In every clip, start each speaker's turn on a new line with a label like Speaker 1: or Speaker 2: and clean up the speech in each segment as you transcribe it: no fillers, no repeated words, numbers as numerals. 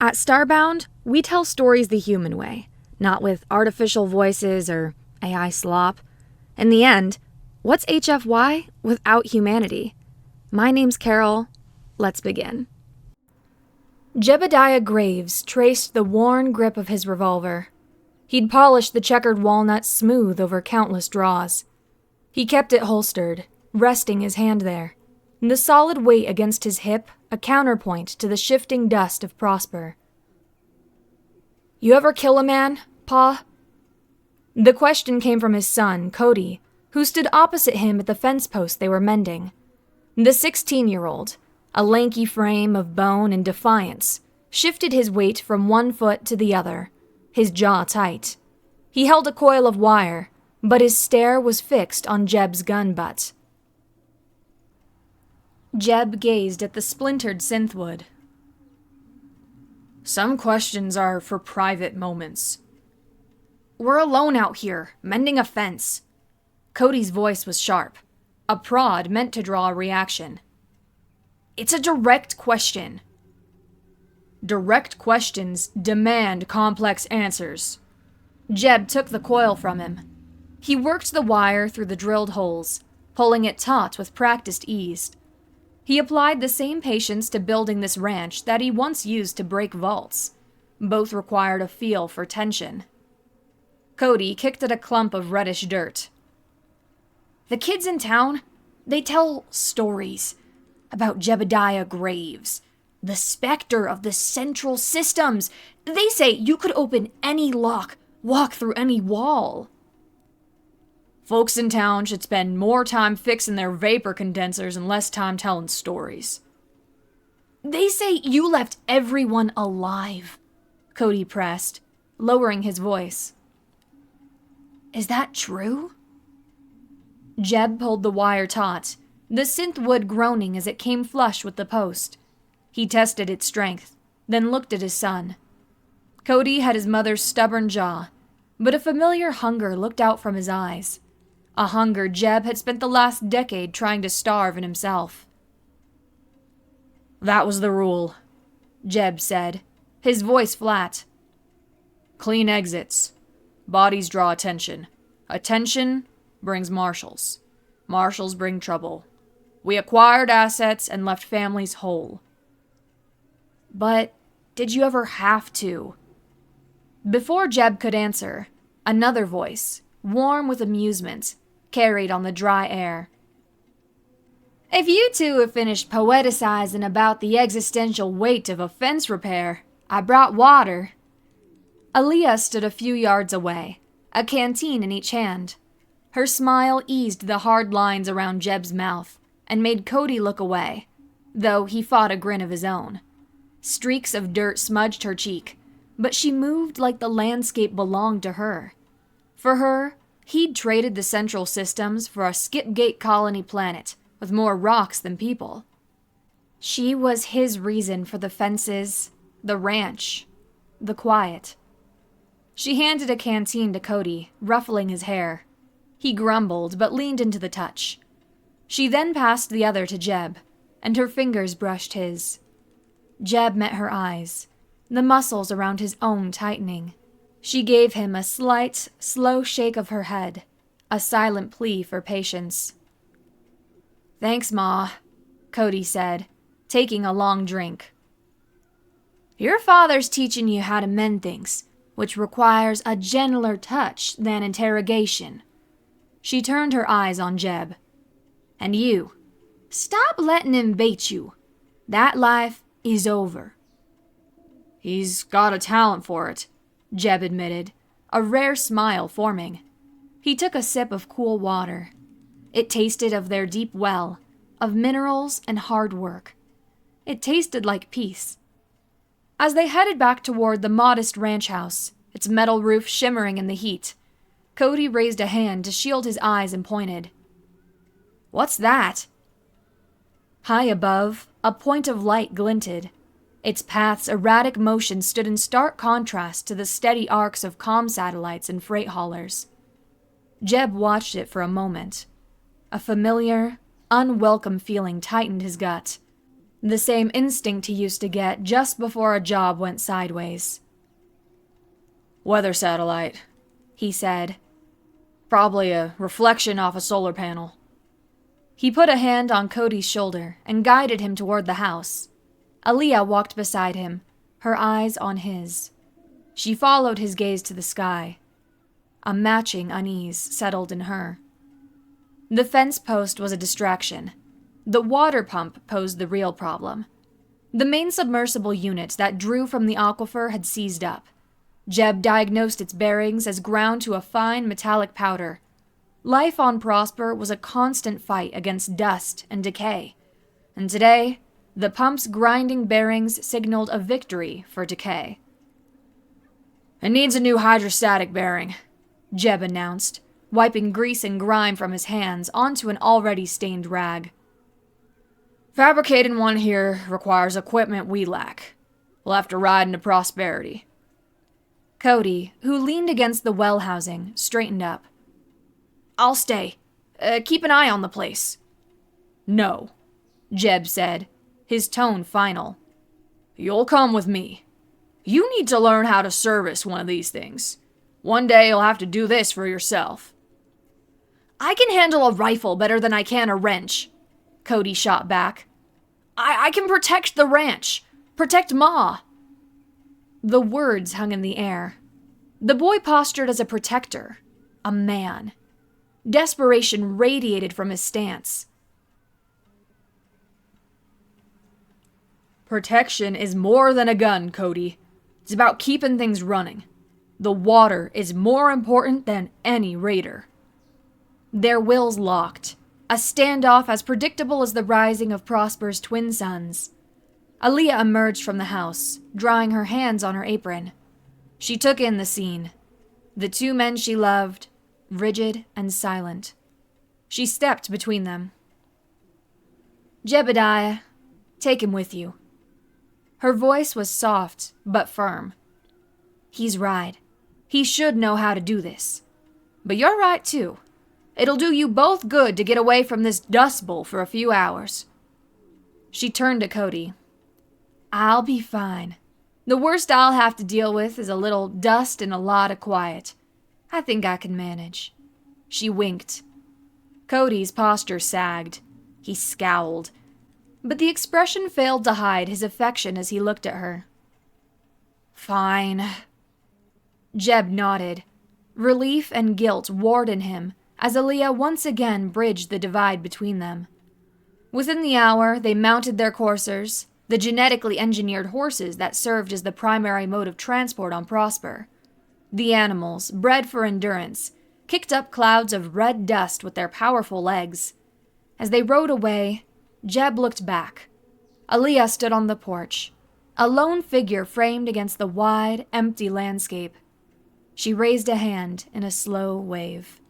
Speaker 1: At Starbound, we tell stories the human way, not with artificial voices or AI slop. In the end, what's HFY without humanity? My name's Carol. Let's begin. Jebediah Graves traced the worn grip of his revolver. He'd polished the checkered walnut smooth over countless draws. He kept it holstered, resting his hand there, the solid weight against his hip a counterpoint to the shifting dust of Prosper. "You ever kill a man, Pa?" The question came from his son, Cody, who stood opposite him at the fence post they were mending. The 16-year-old, a lanky frame of bone and defiance, shifted his weight from one foot to the other, his jaw tight. He held a coil of wire, but his stare was fixed on Jeb's gun butt. Jeb gazed at the splintered synthwood. "Some questions are for private moments. We're alone out here, mending a fence." Cody's voice was sharp, a prod meant to draw a reaction. "It's a direct question." "Direct questions demand complex answers." Jeb took the coil from him. He worked the wire through the drilled holes, pulling it taut with practiced ease. He applied the same patience to building this ranch that he once used to break vaults. Both required a feel for tension. Cody kicked at a clump of reddish dirt. "The kids in town, they tell stories about Jebediah Graves, the specter of the central systems. They say you could open any lock, walk through any wall." "Folks in town should spend more time fixing their vapor condensers and less time telling stories." "They say you left everyone alive," Cody pressed, lowering his voice. "Is that true?" Jeb pulled the wire taut, the synthwood groaning as it came flush with the post. He tested its strength, then looked at his son. Cody had his mother's stubborn jaw, but a familiar hunger looked out from his eyes. A hunger Jeb had spent the last decade trying to starve in himself. "That was the rule," Jeb said, his voice flat. "Clean exits. Bodies draw attention. Attention brings marshals. Marshals bring trouble. We acquired assets and left families whole." "But did you ever have to?" Before Jeb could answer, another voice, warm with amusement, carried on the dry air. "If you two have finished poeticizing about the existential weight of a fence repair, I brought water." Aaliyah stood a few yards away, a canteen in each hand. Her smile eased the hard lines around Jeb's mouth and made Cody look away, though he fought a grin of his own. Streaks of dirt smudged her cheek, but she moved like the landscape belonged to her. For her, he'd traded the central systems for a skipgate colony planet with more rocks than people. She was his reason for the fences, the ranch, the quiet. She handed a canteen to Cody, ruffling his hair. He grumbled, but leaned into the touch. She then passed the other to Jeb, and her fingers brushed his. Jeb met her eyes, the muscles around his own tightening. She gave him a slight, slow shake of her head, a silent plea for patience. "Thanks, Ma," Cody said, taking a long drink. "Your father's teaching you how to mend things, which requires a gentler touch than interrogation." She turned her eyes on Jeb. "And you, stop letting him bait you. That life is over." "He's got a talent for it," Jeb admitted, a rare smile forming. He took a sip of cool water. It tasted of their deep well, of minerals and hard work. It tasted like peace. As they headed back toward the modest ranch house, its metal roof shimmering in the heat, Cody raised a hand to shield his eyes and pointed. "What's that?" High above, a point of light glinted. Its path's erratic motion stood in stark contrast to the steady arcs of comm satellites and freight haulers. Jeb watched it for a moment. A familiar, unwelcome feeling tightened his gut. The same instinct he used to get just before a job went sideways.
Speaker 2: "Weather satellite,"
Speaker 1: he said.
Speaker 2: "Probably a reflection off a solar panel."
Speaker 1: He put a hand on Cody's shoulder and guided him toward the house. Aaliyah walked beside him, her eyes on his. She followed his gaze to the sky. A matching unease settled in her. The fence post was a distraction. The water pump posed the real problem. The main submersible unit that drew from the aquifer had seized up. Jeb diagnosed its bearings as ground to a fine metallic powder. Life on Prosper was a constant fight against dust and decay. And today, the pump's grinding bearings signaled a victory for decay.
Speaker 2: "It needs a new hydrostatic bearing,"
Speaker 1: Jeb announced, wiping grease and grime from his hands onto an already stained rag.
Speaker 2: "Fabricating one here requires equipment we lack. We'll have to ride into prosperity."
Speaker 1: Cody, who leaned against the well housing, straightened up.
Speaker 2: "I'll stay. Keep an eye on the place."
Speaker 1: "No," Jeb said, his tone final.
Speaker 2: "You'll come with me. You need to learn how to service one of these things. One day you'll have to do this for yourself."
Speaker 1: "I can handle a rifle better than I can a wrench," Cody shot back.
Speaker 2: I can protect the ranch. Protect Ma."
Speaker 1: The words hung in the air. The boy postured as a protector, a man. Desperation radiated from his stance.
Speaker 2: "Protection is more than a gun, Cody. It's about keeping things running. The water is more important than any raider."
Speaker 1: Their wills locked, a standoff as predictable as the rising of Prosper's twin sons. Aaliyah emerged from the house, drying her hands on her apron. She took in the scene. The two men she loved, rigid and silent. She stepped between them. "Jebediah, take him with you." Her voice was soft but firm. "He's right. He should know how to do this. But you're right, too. It'll do you both good to get away from this dust bowl for a few hours." She turned to Cody. "I'll be fine. The worst I'll have to deal with is a little dust and a lot of quiet. I think I can manage." She winked. Cody's posture sagged. He scowled. But the expression failed to hide his affection as he looked at her. "Fine." Jeb nodded. Relief and guilt warred in him as Aaliyah once again bridged the divide between them. Within the hour, they mounted their coursers, the genetically engineered horses that served as the primary mode of transport on Prosper. The animals, bred for endurance, kicked up clouds of red dust with their powerful legs. As they rode away, Jeb looked back. Aaliyah stood on the porch, a lone figure framed against the wide, empty landscape. She raised a hand in a slow wave.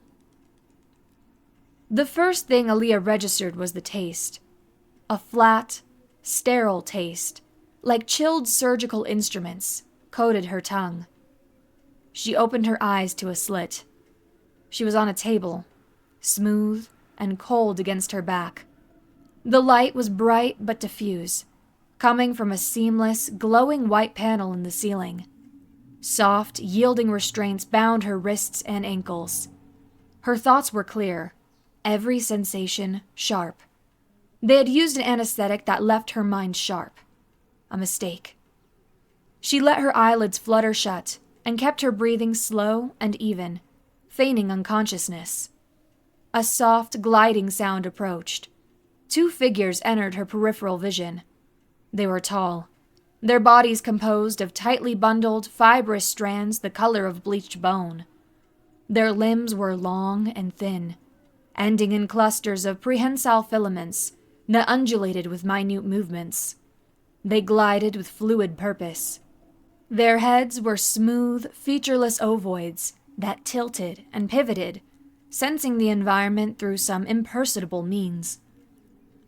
Speaker 1: The first thing Aaliyah registered was the taste. A flat, sterile taste, like chilled surgical instruments, coated her tongue. She opened her eyes to a slit. She was on a table, smooth and cold against her back. The light was bright but diffuse, coming from a seamless, glowing white panel in the ceiling. Soft, yielding restraints bound her wrists and ankles. Her thoughts were clear, every sensation sharp. They had used an anesthetic that left her mind sharp. A mistake. She let her eyelids flutter shut and kept her breathing slow and even, feigning unconsciousness. A soft, gliding sound approached. Two figures entered her peripheral vision. They were tall, their bodies composed of tightly bundled, fibrous strands the color of bleached bone. Their limbs were long and thin, ending in clusters of prehensile filaments that undulated with minute movements. They glided with fluid purpose. Their heads were smooth, featureless ovoids that tilted and pivoted, sensing the environment through some imperceptible means.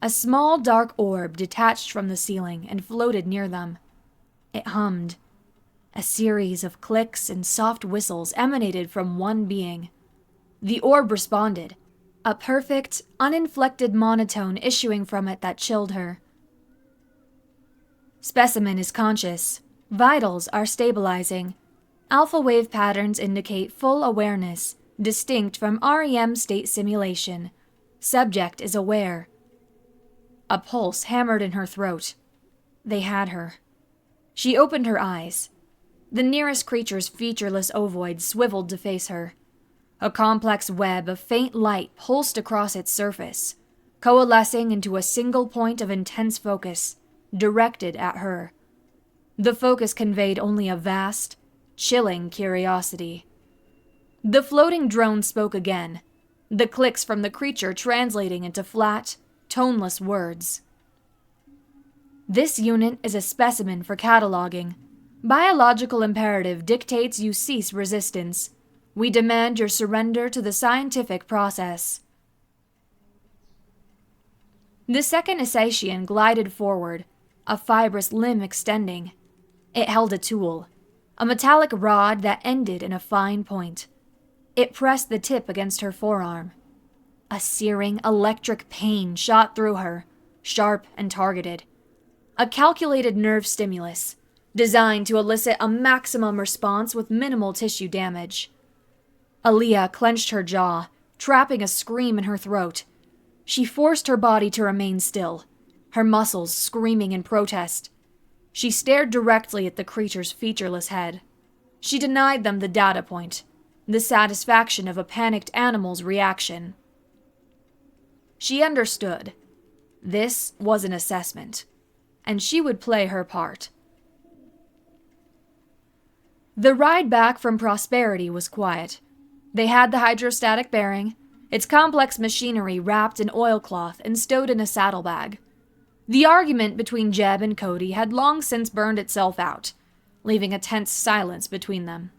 Speaker 1: A small dark orb detached from the ceiling and floated near them. It hummed. A series of clicks and soft whistles emanated from one being. The orb responded, a perfect, uninflected monotone issuing from it that chilled her.
Speaker 2: Specimen is conscious. Vitals are stabilizing. Alpha wave patterns indicate full awareness, distinct from REM state simulation. Subject is aware. A pulse hammered in her throat. They had her. She opened her eyes. The nearest creature's featureless ovoid swiveled to face her. A complex web of faint light pulsed across its surface, coalescing into a single point of intense focus, directed at her. The focus conveyed only a vast, chilling curiosity. The floating drone spoke again, the clicks from the creature translating into flat, toneless words. This unit is a specimen for cataloging. Biological imperative dictates you cease resistance. We demand your surrender to the scientific process. The second Assacian glided forward, a fibrous limb extending. It held a tool, a metallic rod that ended in a fine point. It pressed the tip against her forearm. A searing, electric pain shot through her, sharp and targeted. A calculated nerve stimulus, designed to elicit a maximum response with minimal tissue damage. Aaliyah clenched her jaw, trapping a scream in her throat. She forced her body to remain still, her muscles screaming in protest. She stared directly at the creature's featureless head. She denied them the data point, the satisfaction of a panicked animal's reaction. She understood. This was an assessment, and she would play her part. The ride back from Prosperity was quiet. They had the hydrostatic bearing, its complex machinery wrapped in oilcloth and stowed in a saddlebag. The argument between Jeb and Cody had long since burned itself out, leaving a tense silence between them.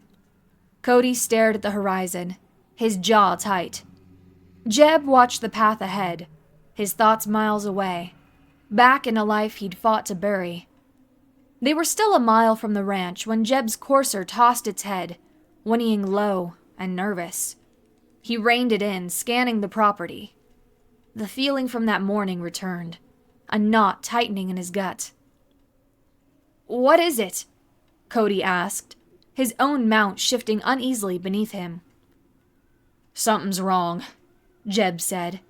Speaker 2: Cody stared at the horizon, his jaw tight. Jeb watched the path ahead, his thoughts miles away, back in a life he'd fought to bury. They were still a mile from the ranch when Jeb's courser tossed its head, whinnying low and nervous. He reined it in, scanning the property. The feeling from that morning returned, a knot tightening in his gut. "What is it?" Cody asked, his own mount shifting uneasily beneath him. "Something's wrong," Jeb said.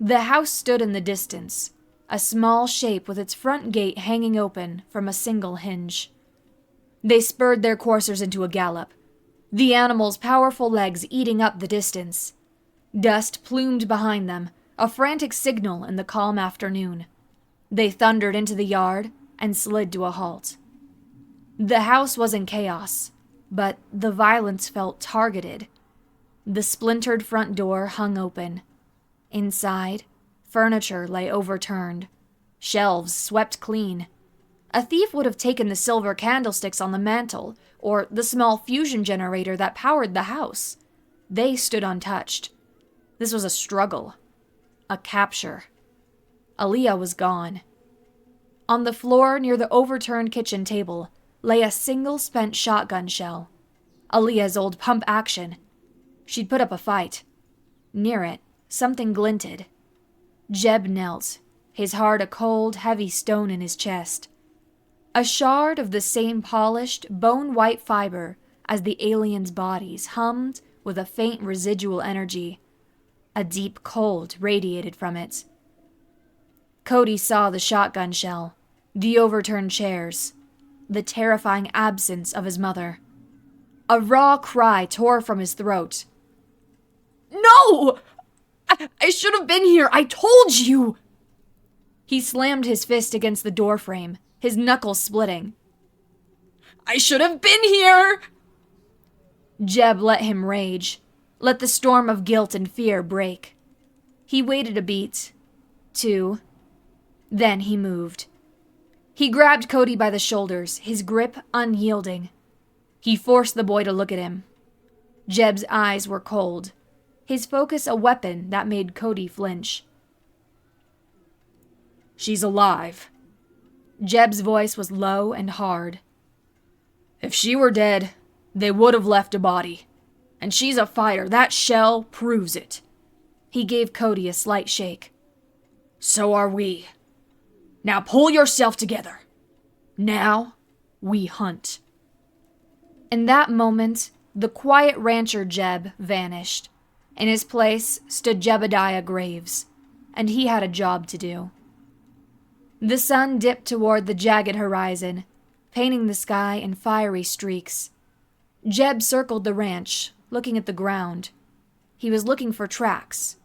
Speaker 2: The house stood in the distance, a small shape with its front gate hanging open from a single hinge. They spurred their coursers into a gallop, the animal's powerful legs eating up the distance. Dust plumed behind them, a frantic signal in the calm afternoon. They thundered into the yard and slid to a halt. The house was in chaos, but the violence felt targeted. The splintered front door hung open. Inside, furniture lay overturned, shelves swept clean. A thief would have taken the silver candlesticks on the mantel or the small fusion generator that powered the house. They stood untouched. This was a struggle, a capture. Aaliyah was gone. On the floor near the overturned kitchen table lay a single spent shotgun shell. Aaliyah's old pump action. She'd put up a fight. Near it, something glinted. Jeb knelt, his heart a cold, heavy stone in his chest. A shard of the same polished, bone-white fiber as the aliens' bodies hummed with a faint residual energy. A deep cold radiated from it. Cody saw the shotgun shell, the overturned chairs, the terrifying absence of his mother. A raw cry tore from his throat. "No! I should have been here! I told you!" He slammed his fist against the doorframe, his knuckles splitting. "I should have been here!" Jeb let him rage, let the storm of guilt and fear break. He waited a beat, two, then he moved. He grabbed Cody by the shoulders, his grip unyielding. He forced the boy to look at him. Jeb's eyes were cold, his focus a weapon that made Cody flinch. "She's alive." Jeb's voice was low and hard. "If she were dead, they would have left a body. And she's a fighter. That shell proves it." He gave Cody a slight shake. "So are we. Now pull yourself together."
Speaker 1: Now, we hunt.
Speaker 2: In that moment, the quiet rancher Jeb vanished. In his place stood Jebediah Graves, and he had a job to do. The sun dipped toward the jagged horizon, painting the sky in fiery streaks. Jeb circled the ranch, looking at the ground. He was looking for tracks.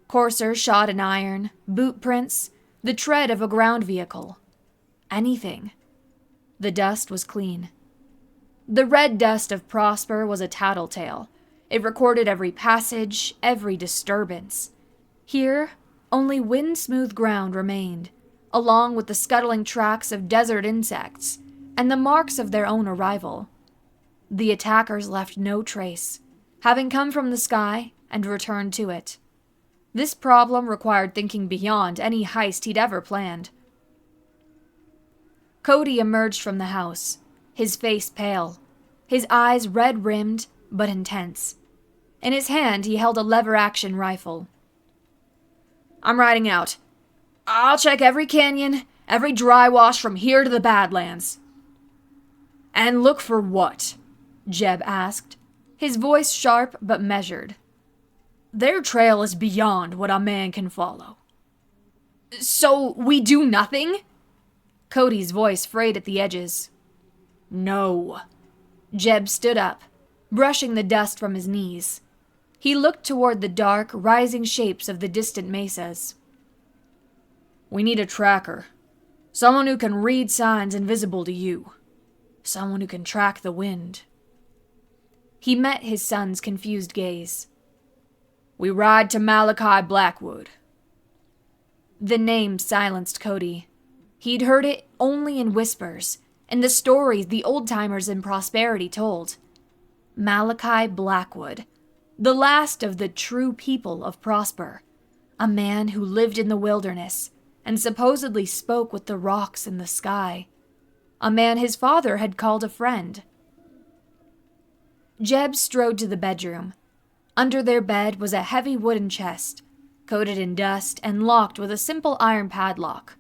Speaker 2: Courser shod in iron, boot prints, the tread of a ground vehicle. Anything. The dust was clean. The red dust of Prosper was a tattletale. It recorded every passage, every disturbance. Here, only wind-smooth ground remained, along with the scuttling tracks of desert insects and the marks of their own arrival. The attackers left no trace, having come from the sky and returned to it. This problem required thinking beyond any heist he'd ever planned. Cody emerged from the house, his face pale, his eyes red-rimmed but intense. In his hand, he held a lever-action rifle.
Speaker 1: I'm riding out. I'll check every canyon, every dry wash from here to the Badlands. And look for what? Jeb asked, his voice sharp but measured. Their trail is beyond what a man can follow. So we do nothing? Cody's voice frayed at the edges. No. Jeb stood up, brushing the dust from his knees. He looked toward the dark, rising shapes of the distant mesas. We need a tracker. Someone who can read signs invisible to you. Someone who can track the wind. He met his son's confused gaze. We ride to Malachi Blackwood. The name silenced Cody. He'd heard it only in whispers, in the stories the old-timers in Prosperity told. Malachi Blackwood, the last of the true people of Prosper, a man who lived in the wilderness and supposedly spoke with the rocks in the sky, a man his father had called a friend. Jeb strode to the bedroom. Under their bed was a heavy wooden chest, coated in dust and locked with a simple iron padlock.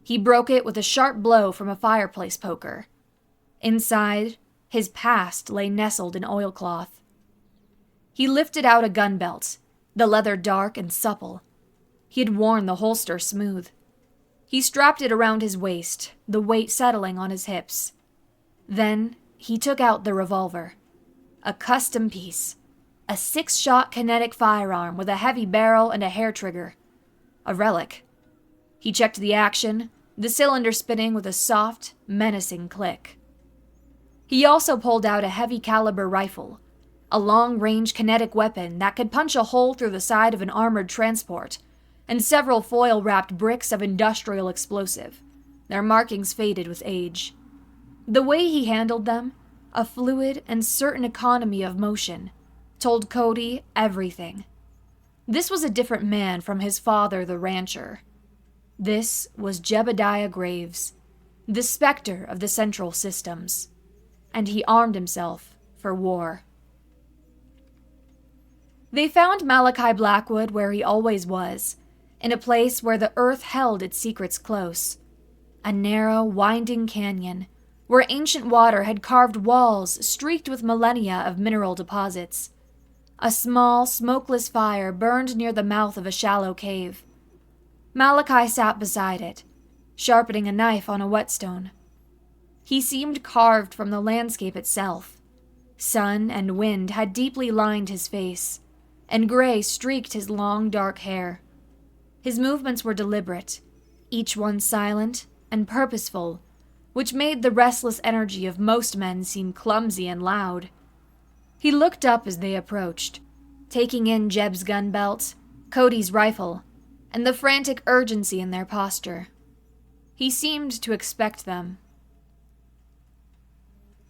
Speaker 1: He broke it with a sharp blow from a fireplace poker. Inside, his past lay nestled in oilcloth. He lifted out a gun belt, the leather dark and supple. He had worn the holster smooth. He strapped it around his waist, the weight settling on his hips. Then he took out the revolver. A custom piece. A 6-shot kinetic firearm with a heavy barrel and a hair trigger. A relic. He checked the action, the cylinder spinning with a soft, menacing click. He also pulled out a heavy-caliber rifle, a long-range kinetic weapon that could punch a hole through the side of an armored transport, and several foil-wrapped bricks of industrial explosive, their markings faded with age. The way he handled them, a fluid and certain economy of motion, told Cody everything. This was a different man from his father, the rancher. This was Jebediah Graves, the specter of the Central Systems, and he armed himself for war. They found Malachi Blackwood where he always was, in a place where the earth held its secrets close. A narrow, winding canyon, where ancient water had carved walls streaked with millennia of mineral deposits. A small, smokeless fire burned near the mouth of a shallow cave. Malachi sat beside it, sharpening a knife on a whetstone. He seemed carved from the landscape itself. Sun and wind had deeply lined his face, and gray streaked his long, dark hair. His movements were deliberate, each one silent and purposeful, which made the restless energy of most men seem clumsy and loud. He looked up as they approached, taking in Jeb's gun belt, Cody's rifle, and the frantic urgency in their posture. He seemed to expect them.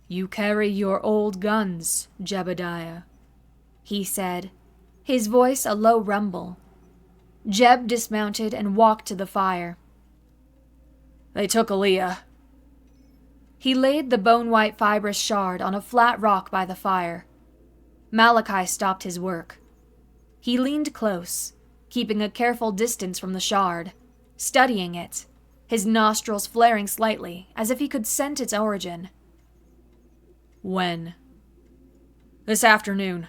Speaker 1: "You carry your old guns, Jebediah," he said, his voice a low rumble. Jeb dismounted and walked to the fire. "They took Aaliyah." He laid the bone-white fibrous shard on a flat rock by the fire. Malachi stopped his work. He leaned close, keeping a careful distance from the shard, studying it,
Speaker 2: his nostrils flaring slightly as if he could scent its origin.
Speaker 1: When? This afternoon.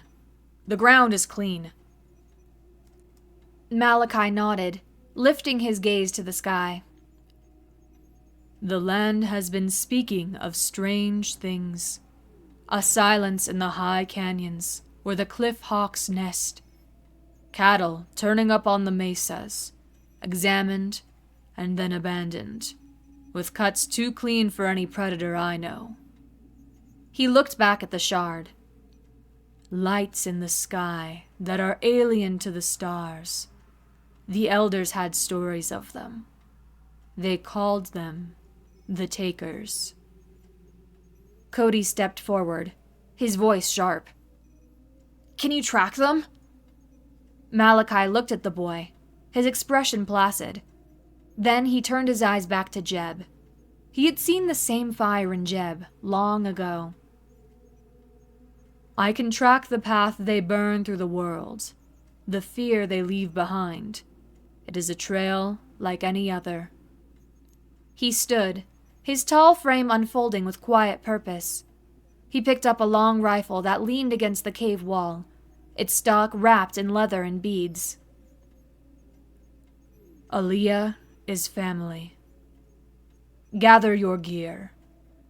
Speaker 1: The ground is clean.
Speaker 2: Malachi nodded, lifting his gaze to the sky.
Speaker 1: The land has been speaking of strange things. A silence in the high canyons where the cliff hawks nest. Cattle turning up on the mesas, examined and then abandoned, with cuts too clean for any predator I know.
Speaker 2: He looked back at the shard.
Speaker 1: Lights in the sky that are alien to the stars. The elders had stories of them. They called them the Takers.
Speaker 2: Cody stepped forward, his voice sharp. Can you track them? Malachi looked at the boy, his expression placid. Then he turned his eyes back to Jeb. He had seen the same fire in Jeb long ago.
Speaker 1: I can track the path they burn through the world, the fear they leave behind. It is a trail like any other.
Speaker 2: He stood, his tall frame unfolding with quiet purpose. He picked up a long rifle that leaned against the cave wall, its stock wrapped in leather and beads.
Speaker 1: Aaliyah is family. Gather your gear,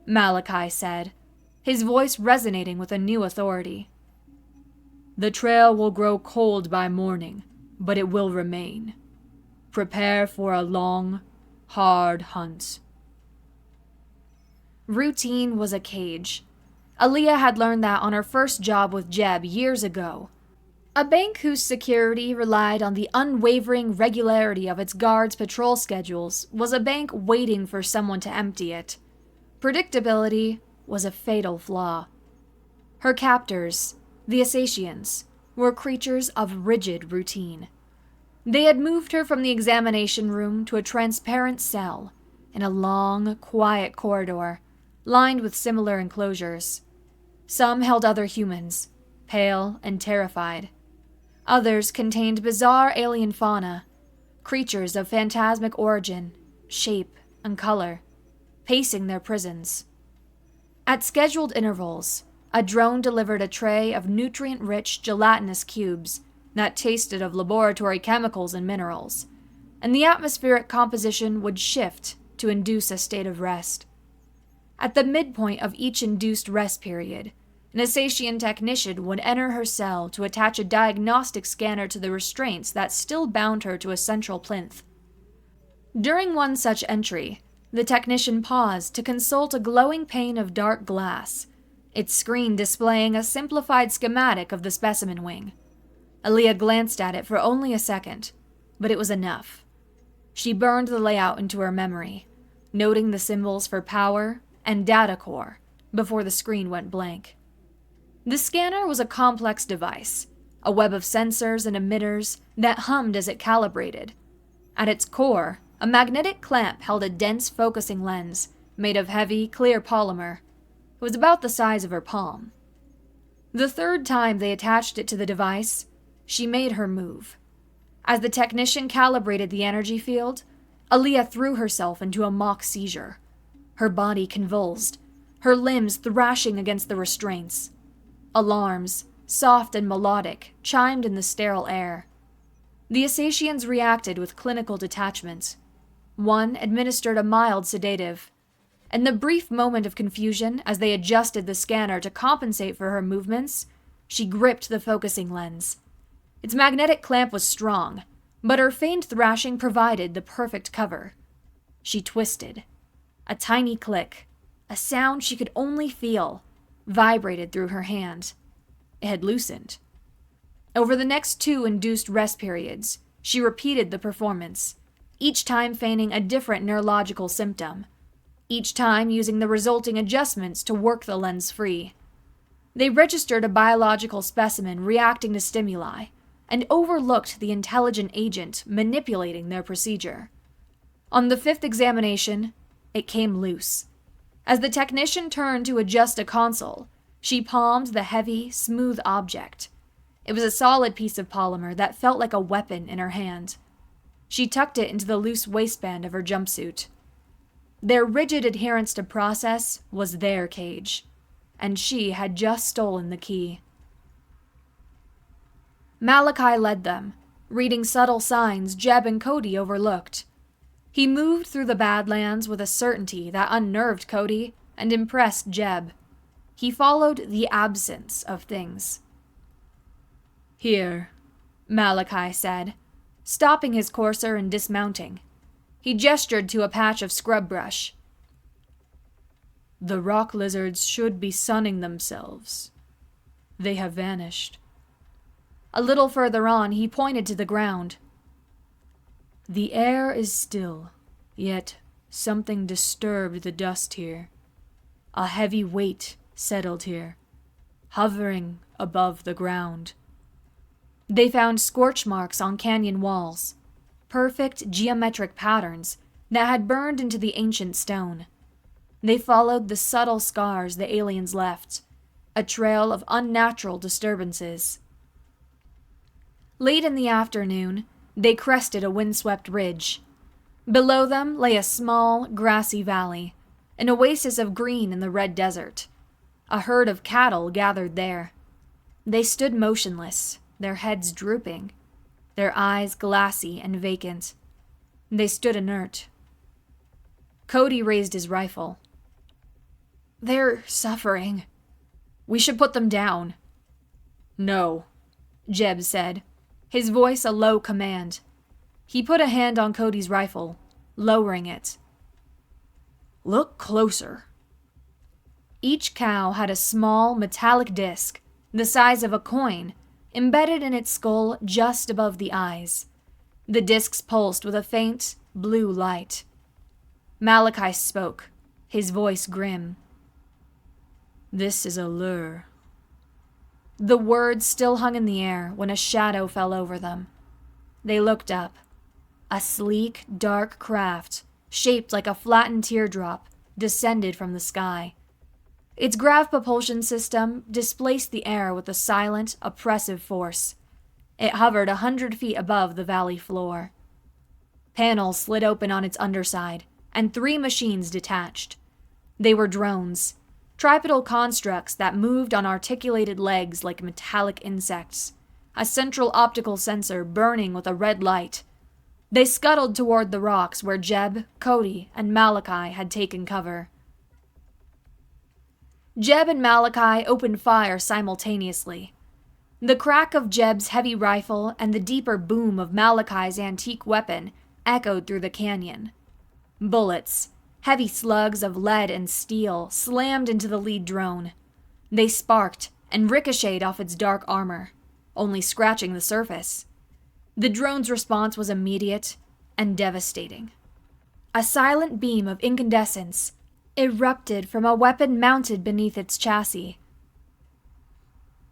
Speaker 2: Malachi said, his voice resonating with a new authority.
Speaker 1: The trail will grow cold by morning, but it will remain. Prepare for a long, hard hunt.
Speaker 2: Routine was a cage. Aaliyah had learned that on her first job with Jeb years ago. A bank whose security relied on the unwavering regularity of its guards' patrol schedules was a bank waiting for someone to empty it. Predictability was a fatal flaw. Her captors, the Assacians, were creatures of rigid routine. They had moved her from the examination room to a transparent cell in a long, quiet corridor, lined with similar enclosures. Some held other humans, pale and terrified. Others contained bizarre alien fauna, creatures of phantasmic origin, shape, and color, pacing their prisons. At scheduled intervals, a drone delivered a tray of nutrient-rich gelatinous cubes that tasted of laboratory chemicals and minerals, and the atmospheric composition would shift to induce a state of rest. At the midpoint of each induced rest period, an Assacian technician would enter her cell to attach a diagnostic scanner to the restraints that still bound her to a central plinth. During one such entry, the technician paused to consult a glowing pane of dark glass, its screen displaying a simplified schematic of the specimen wing. Aaliyah glanced at it for only a second, but it was enough. She burned the layout into her memory, noting the symbols for power and data core before the screen went blank. The scanner was a complex device, a web of sensors and emitters that hummed as it calibrated. At its core, a magnetic clamp held a dense focusing lens made of heavy, clear polymer. It was about the size of her palm. The third time they attached it to the device, she made her move. As the technician calibrated the energy field, Aaliyah threw herself into a mock seizure. Her body convulsed, her limbs thrashing against the restraints. Alarms, soft and melodic, chimed in the sterile air. The Assacians reacted with clinical detachment. One administered a mild sedative. In the brief moment of confusion as they adjusted the scanner to compensate for her movements, she gripped the focusing lens. Its magnetic clamp was strong, but her feigned thrashing provided the perfect cover. She twisted. A tiny click, a sound she could only feel, vibrated through her hand. It had loosened. Over the next 2 induced rest periods, she repeated the performance, each time feigning a different neurological symptom, each time using the resulting adjustments to work the lens free. They registered a biological specimen reacting to stimuli, and overlooked the intelligent agent manipulating their procedure. On the 5th examination, it came loose. As the technician turned to adjust a console, she palmed the heavy, smooth object. It was a solid piece of polymer that felt like a weapon in her hand. She tucked it into the loose waistband of her jumpsuit. Their rigid adherence to process was their cage, and she had just stolen the key. Malachi led them, reading subtle signs Jeb and Cody overlooked. He moved through the Badlands with a certainty that unnerved Cody and impressed Jeb. He followed the absence of things. "Here," Malachi said, stopping his courser and dismounting. He gestured to a patch of scrub brush. "The rock lizards should be sunning themselves. They have vanished." A little further on, he pointed to the ground. "The air is still, yet something disturbed the dust here. A heavy weight settled here, hovering above the ground." They found scorch marks on canyon walls, perfect geometric patterns that had burned into the ancient stone. They followed the subtle scars the aliens left, a trail of unnatural disturbances. Late in the afternoon, they crested a windswept ridge. Below them lay a small, grassy valley, an oasis of green in the red desert. A herd of cattle gathered there. They stood motionless, their heads drooping, their eyes glassy and vacant. They stood inert. Cody raised his rifle. "They're suffering. We should put them down." "No," Jeb said, his voice a low command. He put a hand on Cody's rifle, lowering it. "Look closer." Each cow had a small metallic disc, the size of a coin, embedded in its skull just above the eyes. The discs pulsed with a faint, blue light. Malachi spoke, his voice grim. "This is a lure." The words still hung in the air when a shadow fell over them. They looked up. A sleek, dark craft, shaped like a flattened teardrop, descended from the sky. Its grav propulsion system displaced the air with a silent, oppressive force. It hovered 100 feet above the valley floor. Panels slid open on its underside, and 3 machines detached. They were drones, tripedal constructs that moved on articulated legs like metallic insects, a central optical sensor burning with a red light. They scuttled toward the rocks where Jeb, Cody, and Malachi had taken cover. Jeb and Malachi opened fire simultaneously. The crack of Jeb's heavy rifle and the deeper boom of Malachi's antique weapon echoed through the canyon. Bullets, heavy slugs of lead and steel, slammed into the lead drone. They sparked and ricocheted off its dark armor, only scratching the surface. The drone's response was immediate and devastating. A silent beam of incandescence erupted from a weapon mounted beneath its chassis.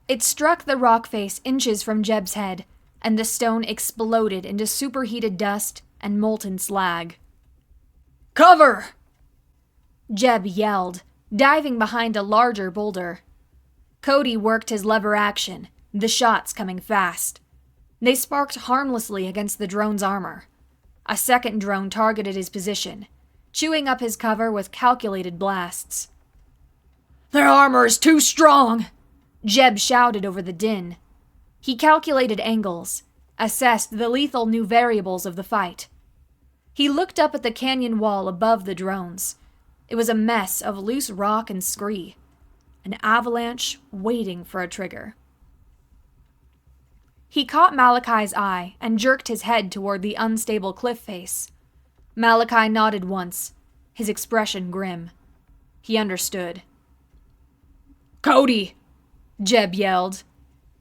Speaker 2: It struck the rock face inches from Jeb's head, and the stone exploded into superheated dust and molten slag. "Cover!" Jeb yelled, diving behind a larger boulder. Cody worked his lever action, the shots coming fast. They sparked harmlessly against the drone's armor. A second drone targeted his position, chewing up his cover with calculated blasts. "Their armor is too strong!" Jeb shouted over the din. He calculated angles, assessed the lethal new variables of the fight. He looked up at the canyon wall above the drones. It was a mess of loose rock and scree, an avalanche waiting for a trigger. He caught Malachi's eye and jerked his head toward the unstable cliff face. Malachi nodded once, his expression grim. He understood. "Cody!" Jeb yelled.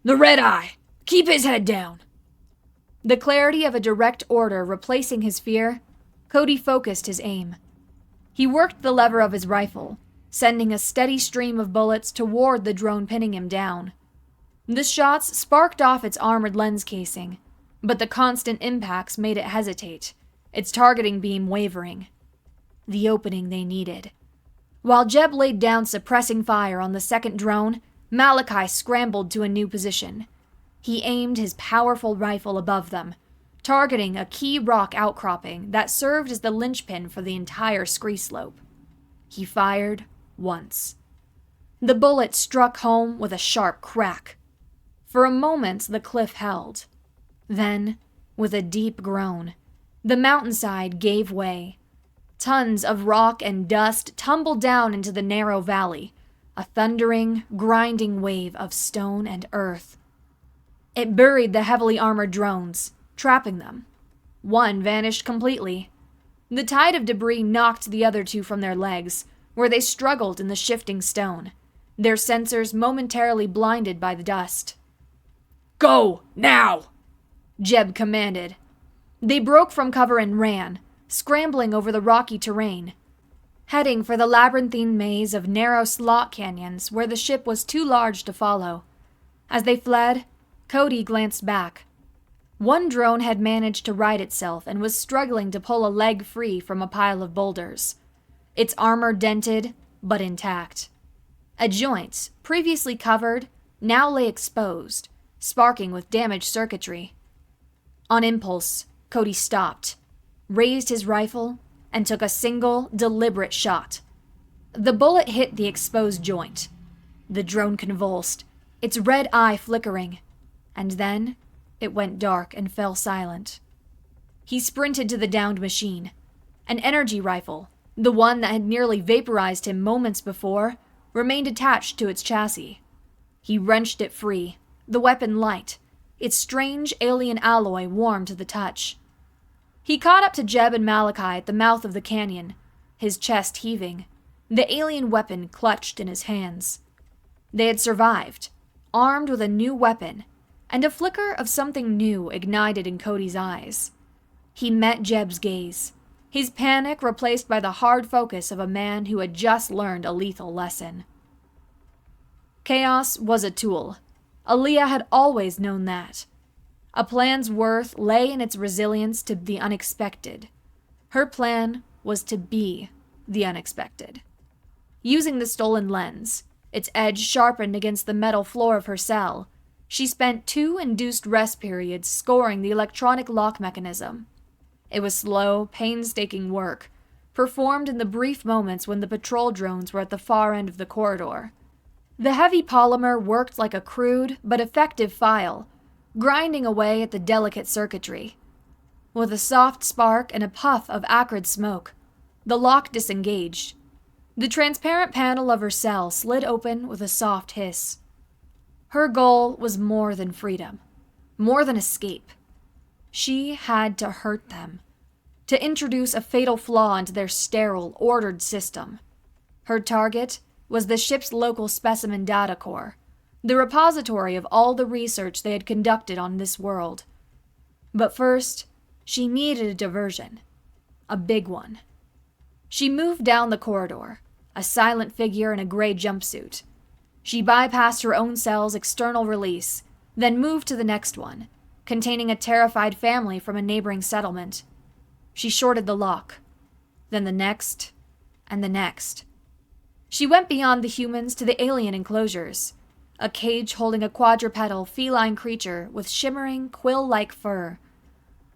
Speaker 2: "The red eye! Keep his head down!" The clarity of a direct order replacing his fear, Cody focused his aim. He worked the lever of his rifle, sending a steady stream of bullets toward the drone pinning him down. The shots sparked off its armored lens casing, but the constant impacts made it hesitate, its targeting beam wavering. The opening they needed. While Jeb laid down suppressing fire on the second drone, Malachi scrambled to a new position. He aimed his powerful rifle above them, targeting a key rock outcropping that served as the linchpin for the entire scree slope. He fired once. The bullet struck home with a sharp crack. For a moment, the cliff held. Then, with a deep groan, the mountainside gave way. Tons of rock and dust tumbled down into the narrow valley, a thundering, grinding wave of stone and earth. It buried the heavily armored drones, trapping them. One vanished completely. The tide of debris knocked the other two from their legs, where they struggled in the shifting stone, their sensors momentarily blinded by the dust.
Speaker 1: "Go, now!"
Speaker 2: Jeb commanded. They broke from cover and ran, scrambling over the rocky terrain, heading for the labyrinthine maze of narrow slot canyons where the ship was too large to follow. As they fled, Cody glanced back. One drone had managed to right itself and was struggling to pull a leg free from a pile of boulders. Its armor dented, but intact. A joint, previously covered, now lay exposed, sparking with damaged circuitry. On impulse, Cody stopped, raised his rifle, and took a single, deliberate shot. The bullet hit the exposed joint. The drone convulsed, its red eye flickering, and then it went dark and fell silent. He sprinted to the downed machine. An energy rifle, the one that had nearly vaporized him moments before, remained attached to its chassis. He wrenched it free, the weapon light, its strange alien alloy warm to the touch. He caught up to Jeb and Malachi at the mouth of the canyon, his chest heaving, the alien weapon clutched in his hands. They had survived, armed with a new weapon, and a flicker of something new ignited in Cody's eyes. He met Jeb's gaze, his panic replaced by the hard focus of a man who had just learned a lethal lesson. Chaos was a tool. Aaliyah had always known that. A plan's worth lay in its resilience to the unexpected. Her plan was to be the unexpected. Using the stolen lens, its edge sharpened against the metal floor of her cell, she spent 2 induced rest periods scoring the electronic lock mechanism. It was slow, painstaking work, performed in the brief moments when the patrol drones were at the far end of the corridor. The heavy polymer worked like a crude but effective file, grinding away at the delicate circuitry. With a soft spark and a puff of acrid smoke, the lock disengaged. The transparent panel of her cell slid open with a soft hiss. Her goal was more than freedom, more than escape. She had to hurt them, to introduce a fatal flaw into their sterile, ordered system. Her target was the ship's local specimen data core, the repository of all the research they had conducted on this world. But first, she needed a diversion, a big one. She moved down the corridor, a silent figure in a gray jumpsuit. She bypassed her own cell's external release, then moved to the next one, containing a terrified family from a neighboring settlement. She shorted the lock, then the next, and the next. She went beyond the humans to the alien enclosures, a cage holding a quadrupedal feline creature with shimmering, quill-like fur,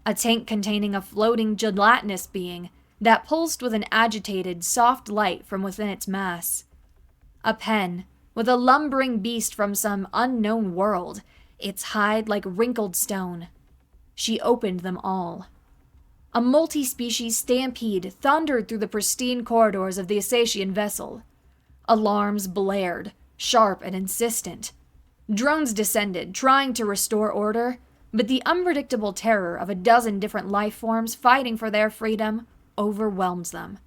Speaker 2: a tank containing a floating gelatinous being that pulsed with an agitated, soft light from within its mass, a pen with a lumbering beast from some unknown world, its hide like wrinkled stone. She opened them all. A multi-species stampede thundered through the pristine corridors of the Asatian vessel. Alarms blared, sharp and insistent. Drones descended, trying to restore order, but the unpredictable terror of a dozen different life forms fighting for their freedom overwhelmed them.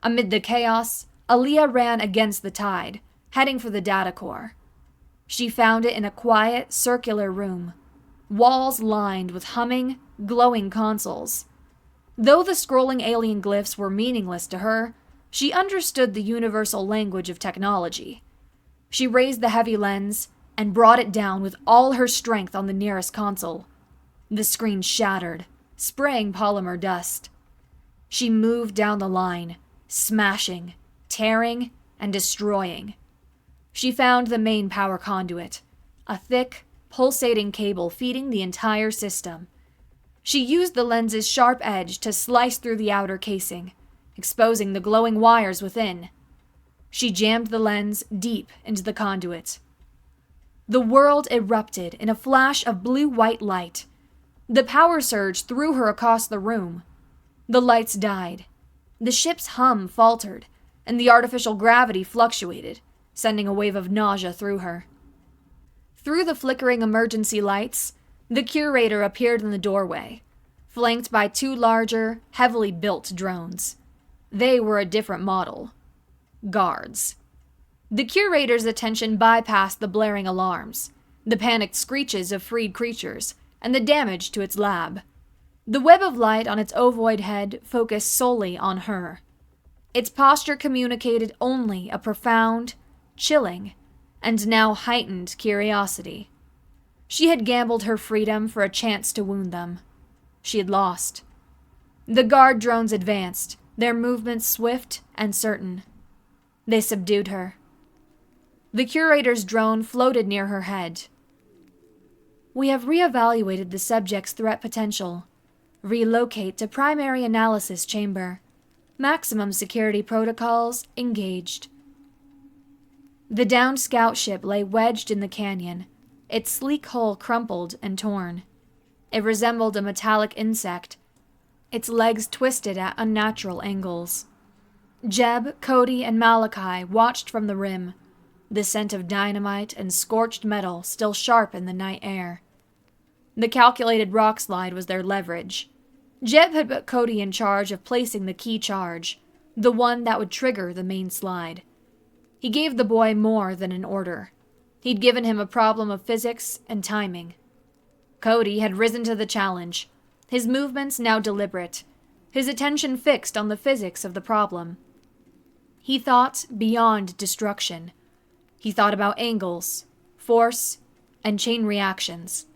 Speaker 2: Amid the chaos, Aaliyah ran against the tide, heading for the data core. She found it in a quiet, circular room, walls lined with humming, glowing consoles. Though the scrolling alien glyphs were meaningless to her, she understood the universal language of technology. She raised the heavy lens and brought it down with all her strength on the nearest console. The screen shattered, spraying polymer dust. She moved down the line, smashing, tearing, and destroying. She found the main power conduit, a thick, pulsating cable feeding the entire system. She used the lens's sharp edge to slice through the outer casing, exposing the glowing wires within. She jammed the lens deep into the conduit. The world erupted in a flash of blue-white light. The power surge threw her across the room. The lights died. The ship's hum faltered, and the artificial gravity fluctuated, sending a wave of nausea through her. Through the flickering emergency lights, the curator appeared in the doorway, flanked by two larger, heavily built drones. They were a different model. Guards. The curator's attention bypassed the blaring alarms, the panicked screeches of freed creatures, and the damage to its lab. The web of light on its ovoid head focused solely on her. Its posture communicated only a profound, chilling, and now heightened curiosity. She had gambled her freedom for a chance to wound them. She had lost. The guard drones advanced, their movements swift and certain. They subdued her. The curator's drone floated near her head. We have reevaluated the subject's threat potential. Relocate to primary analysis chamber. Maximum security protocols engaged. The downed scout ship lay wedged in the canyon, its sleek hull crumpled and torn. It resembled a metallic insect, its legs twisted at unnatural angles. Jeb, Cody, and Malachi watched from the rim, the scent of dynamite and scorched metal still sharp in the night air. The calculated rock slide was their leverage. Jeb had put Cody in charge of placing the key charge, the one that would trigger the main slide. He gave the boy more than an order. He'd given him a problem of physics and timing. Cody had risen to the challenge, his movements now deliberate, his attention fixed on the physics of the problem. He thought beyond destruction. He thought about angles, force, and chain reactions.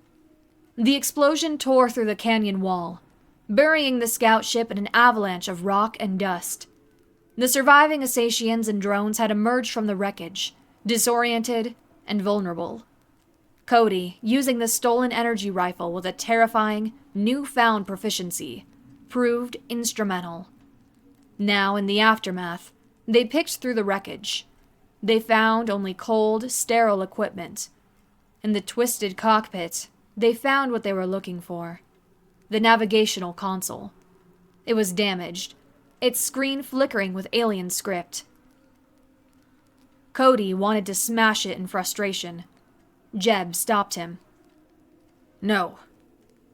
Speaker 2: The explosion tore through the canyon wall, burying the scout ship in an avalanche of rock and dust. The surviving Asatians and drones had emerged from the wreckage, disoriented and vulnerable. Cody, using the stolen energy rifle with a terrifying, newfound proficiency, proved instrumental. Now, in the aftermath, they picked through the wreckage. They found only cold, sterile equipment. In the twisted cockpit, they found what they were looking for. The navigational console. It was damaged, its screen flickering with alien script. Cody wanted to smash it in frustration. Jeb stopped him. No,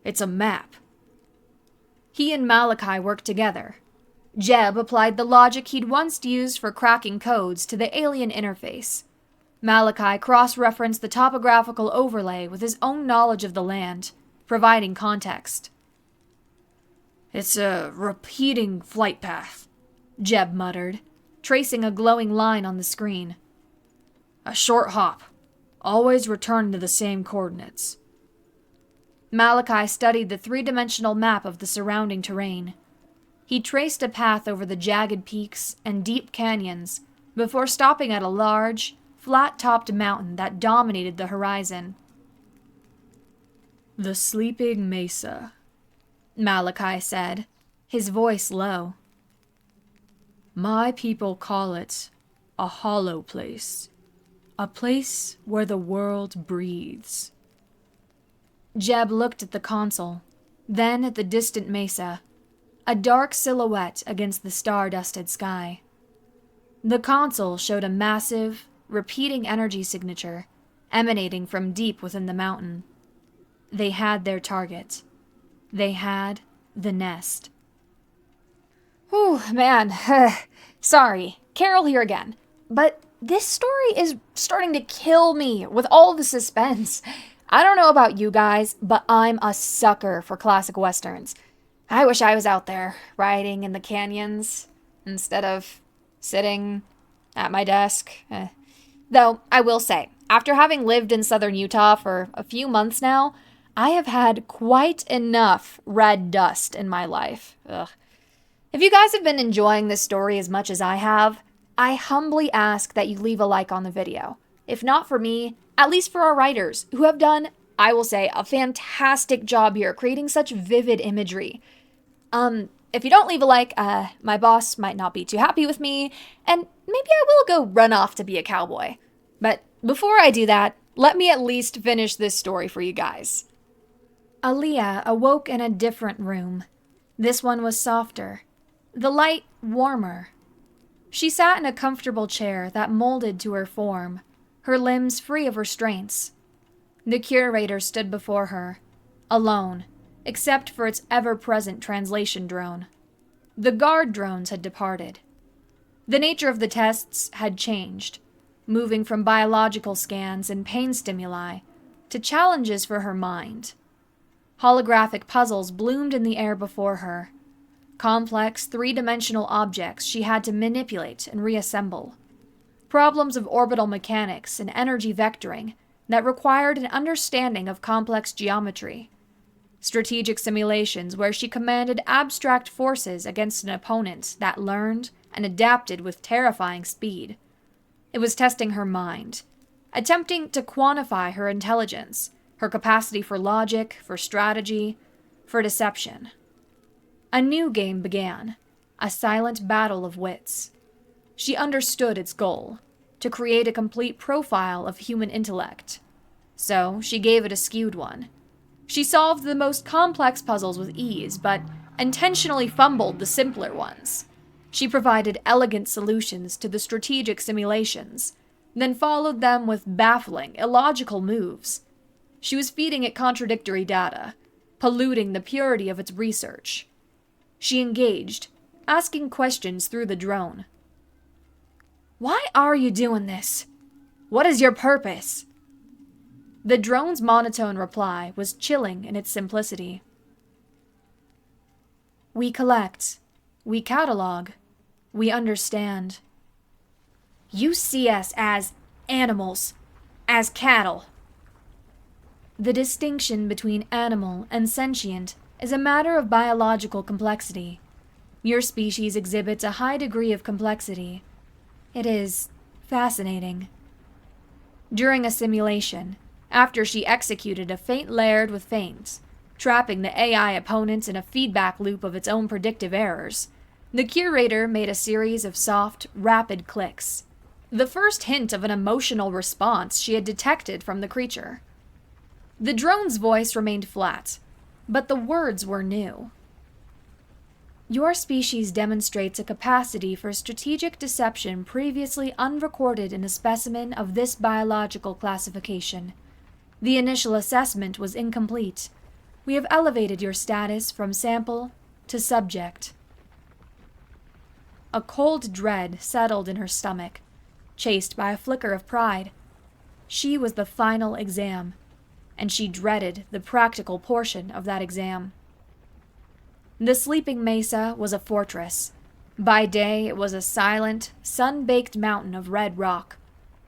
Speaker 2: it's a map. He and Malachi worked together. Jeb applied the logic he'd once used for cracking codes to the alien interface. Malachi cross-referenced the topographical overlay with his own knowledge of the land, providing context. It's a repeating flight path, Jeb muttered, tracing a glowing line on the screen. A short hop, always return to the same coordinates. Malachi studied the three-dimensional map of the surrounding terrain. He traced a path over the jagged peaks and deep canyons before stopping at a large, flat-topped mountain that dominated the horizon. The Sleeping Mesa, Malachi said, his voice low. My people call it a hollow place, a place where the world breathes. Jeb looked at the console, then at the distant mesa, a dark silhouette against the star-dusted sky. The console showed a massive, repeating energy signature emanating from deep within the mountain. They had their target. They had the nest. Whew, man. Sorry, Carol here again. But this story is starting to kill me with all the suspense. I don't know about you guys, but I'm a sucker for classic westerns. I wish I was out there, riding in the canyons, instead of sitting at my desk. Though, I will say, after having lived in southern Utah for a few months now, I have had quite enough red dust in my life. Ugh. If you guys have been enjoying this story as much as I have, I humbly ask that you leave a like on the video. If not for me, at least for our writers, who have done I will say, a fantastic job here creating such vivid imagery. If you don't leave a like, my boss might not be too happy with me, and maybe I will go run off to be a cowboy. But before I do that, let me at least finish this story for you guys. Aaliyah awoke in a different room. This one was softer, the light warmer. She sat in a comfortable chair that molded to her form, her limbs free of restraints. The curator stood before her, alone, except for its ever-present translation drone. The guard drones had departed. The nature of the tests had changed, moving from biological scans and pain stimuli to challenges for her mind. Holographic puzzles bloomed in the air before her, complex three-dimensional objects she had to manipulate and reassemble, problems of orbital mechanics and energy vectoring that required an understanding of complex geometry, strategic simulations where she commanded abstract forces against an opponent that learned and adapted with terrifying speed. It was testing her mind, attempting to quantify her intelligence, her capacity for logic, for strategy, for deception. A new game began, a silent battle of wits. She understood its goal, to create a complete profile of human intellect. So she gave it a skewed one. She solved the most complex puzzles with ease, but intentionally fumbled the simpler ones. She provided elegant solutions to the strategic simulations, then followed them with baffling, illogical moves. She was feeding it contradictory data, polluting the purity of its research. She engaged, asking questions through the drone. "Why are you doing this? What is your purpose?" The drone's monotone reply was chilling in its simplicity. "We collect. We catalog. We understand." "You see us as animals, as cattle." The distinction between animal and sentient is a matter of biological complexity. Your species exhibits a high degree of complexity. It is fascinating. During a simulation, after she executed a feint layered with feints, trapping the AI opponents in a feedback loop of its own predictive errors, the curator made a series of soft, rapid clicks, the first hint of an emotional response she had detected from the creature. The drone's voice remained flat, but the words were new. "Your species demonstrates a capacity for strategic deception previously unrecorded in a specimen of this biological classification. The initial assessment was incomplete. We have elevated your status from sample to subject." A cold dread settled in her stomach, chased by a flicker of pride. She was the final exam, and she dreaded the practical portion of that exam. The sleeping mesa was a fortress. By day, it was a silent, sun-baked mountain of red rock.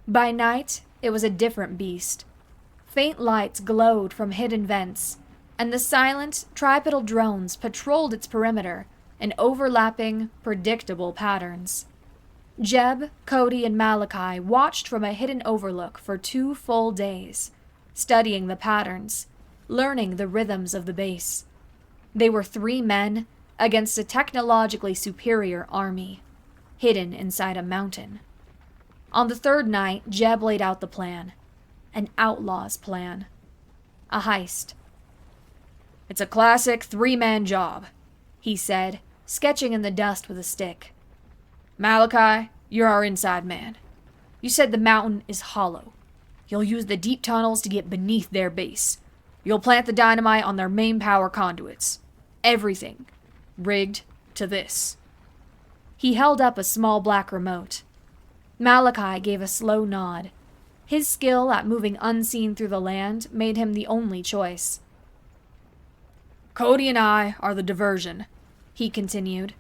Speaker 2: By night, it was a different beast. Faint lights glowed from hidden vents, and the silent, tripedal drones patrolled its perimeter in overlapping, predictable patterns. Jeb, Cody, and Malachi watched from a hidden overlook for 2 full days, studying the patterns, learning the rhythms of the base. They were 3 men against a technologically superior army, hidden inside a mountain. On the 3rd night, Jeb laid out the plan. An outlaw's plan. A heist. "It's a classic 3-man job," he said, sketching in the dust with a stick. "Malachi, you're our inside man. You said the mountain is hollow. You'll use the deep tunnels to get beneath their base. You'll plant the dynamite on their main power conduits. Everything rigged to this." He held up a small black remote. Malachi gave a slow nod. His skill at moving unseen through the land made him the only choice. "Cody and I are the diversion," he continued.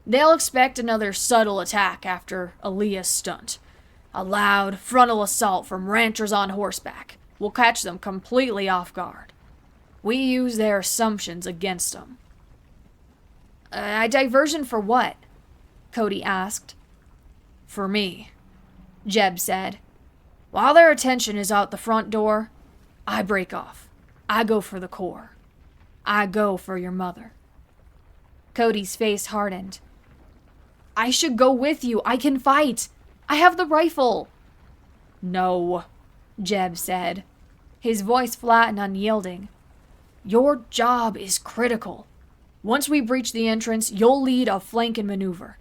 Speaker 2: "They'll expect another subtle attack after Aaliyah's stunt. A loud, frontal assault from ranchers on horseback will catch them completely off guard. We use their assumptions against them." "A diversion for what?" Cody asked. "For me," Jeb said. "While their attention is out the front door,
Speaker 1: I break off. I go for the core. I go for your mother.
Speaker 2: Cody's face hardened. I should go with you. I can fight. I have the rifle.
Speaker 1: No, Jeb said, his voice flat and unyielding. Your job is critical. Once we breach the entrance, you'll lead a flanking maneuver.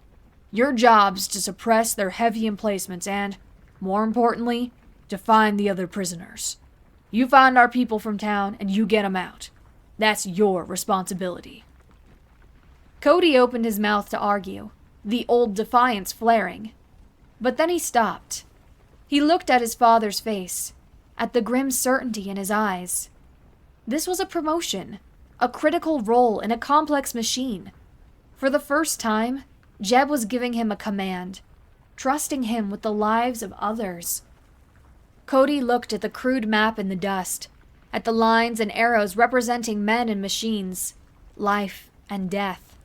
Speaker 1: Your job's to suppress their heavy emplacements and, more importantly, to find the other prisoners. You find our people from town and you get 'em out. That's your responsibility.
Speaker 2: Cody opened his mouth to argue, the old defiance flaring. But then he stopped. He looked at his father's face, at the grim certainty in his eyes. This was a promotion, a critical role in a complex machine. For the first time, Jeb was giving him a command, trusting him with the lives of others. Cody looked at the crude map in the dust, at the lines and arrows representing men and machines, life and death.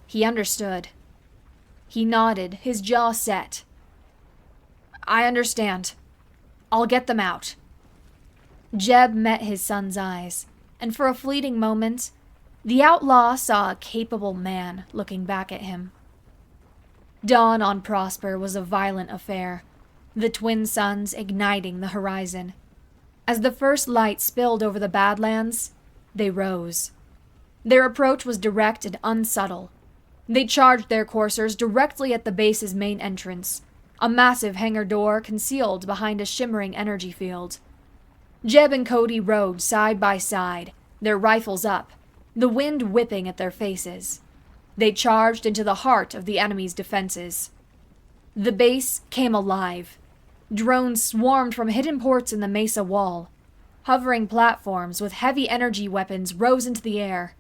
Speaker 2: He understood. He nodded, his jaw set. I understand. I'll get them out. Jeb met his son's eyes, and for a fleeting moment, the outlaw saw a capable man looking back at him. Dawn on Prosper was a violent affair, the twin suns igniting the horizon. As the first light spilled over the Badlands, they rose. Their approach was direct and unsubtle. They charged their coursers directly at the base's main entrance, a massive hangar door concealed behind a shimmering energy field. Jeb and Cody rode side by side, their rifles up, the wind whipping at their faces. They charged into the heart of the enemy's defenses. The base came alive. Drones swarmed from hidden ports in the mesa wall. Hovering platforms with heavy energy weapons rose into the air.